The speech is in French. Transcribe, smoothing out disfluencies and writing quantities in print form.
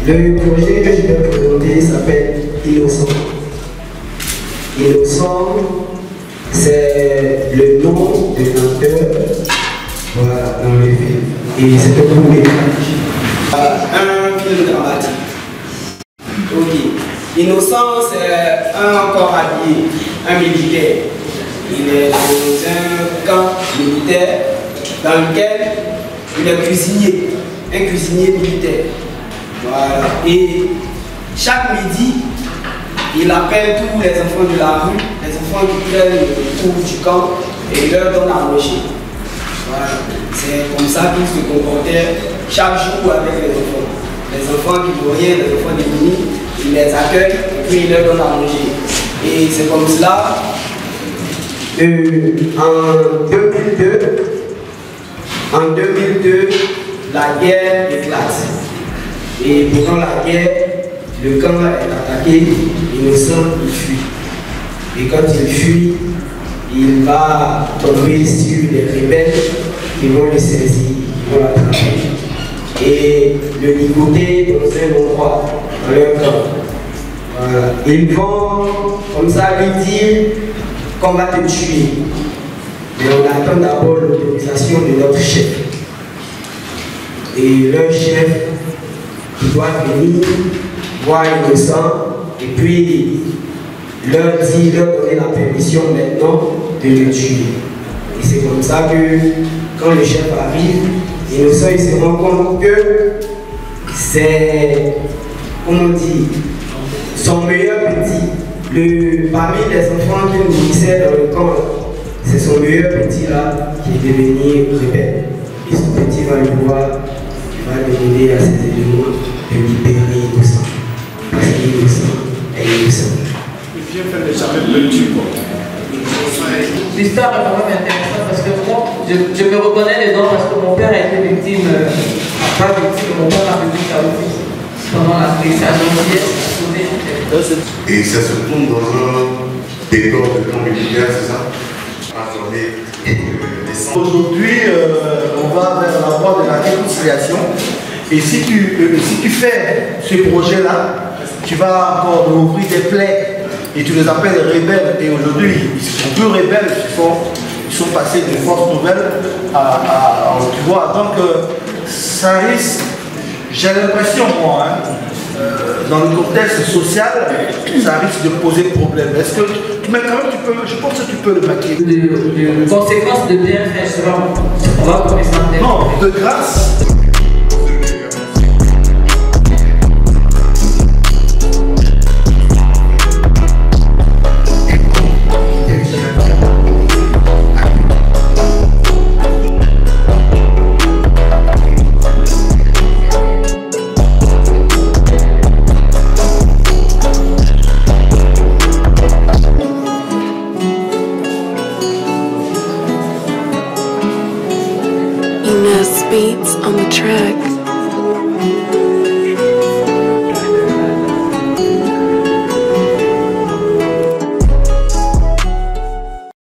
Le projet que je vais présenter s'appelle Innocent. Innocent, c'est le nom de l'acteur, voilà, dans le film. Et c'est un film dramatique. Ok. Innocent, c'est un corps habillé, un militaire. Il est dans un camp militaire dans lequel il est cuisinier, un cuisinier militaire. Voilà. Et chaque midi, il appelle tous les enfants de la rue, les enfants qui prennent le tour du camp, et il leur donne à manger. Voilà. C'est comme ça qu'il se comportait chaque jour avec les enfants. Les enfants qui n'ont rien, les enfants démunis, il les accueille et puis il leur donne à manger. Et c'est comme cela, en 2002, la guerre éclate. Et pendant la guerre, le camp est attaqué, Innocent il fuit. Et quand il fuit, il va tomber sur les rebelles qui vont le saisir, qui vont l'attraper et le ligoter dans un endroit, dans leur camp. Voilà. Ils vont comme ça lui dire qu'on va te tuer. Mais on attend d'abord l'autorisation de notre chef. Et leur chef doit venir voir Innocent et puis leur donner la permission maintenant de le tuer. Et c'est comme ça que quand le chef arrive, Innocent il se rend compte que c'est, comment on dit, son meilleur petit. Parmi les enfants qu'il nourrissait dans le camp, c'est son meilleur petit là qui est devenu rebelle. Et son petit va le voir, il va demander à ses éléments de libérer Innocent. Parce qu'Innocent est innocent. Il vient faire des charrettes de tue, quoi. L'histoire est vraiment intéressante parce que moi, je me reconnais dedans parce que mon père a été victime, pas victime, mon père a vécu sa vie pendant la crise, sa gentillesse. Et ça se tourne dans un décor de camp militaire, c'est ça? Aujourd'hui, on va vers la voie de la réconciliation. Et si tu fais ce projet-là, tu vas encore ouvrir des plaies et tu les appelles rebelles. Et aujourd'hui, ils sont plus rebelles, ils sont passés de force nouvelle tu vois. Donc, ça risque, j'ai l'impression, moi, dans le contexte social, ça risque de poser problème. Est-ce que, mais quand même, je pense que tu peux le maquiller. De conséquences de bien faire cela, on va présenter. Non, de grâce. Beats on the track.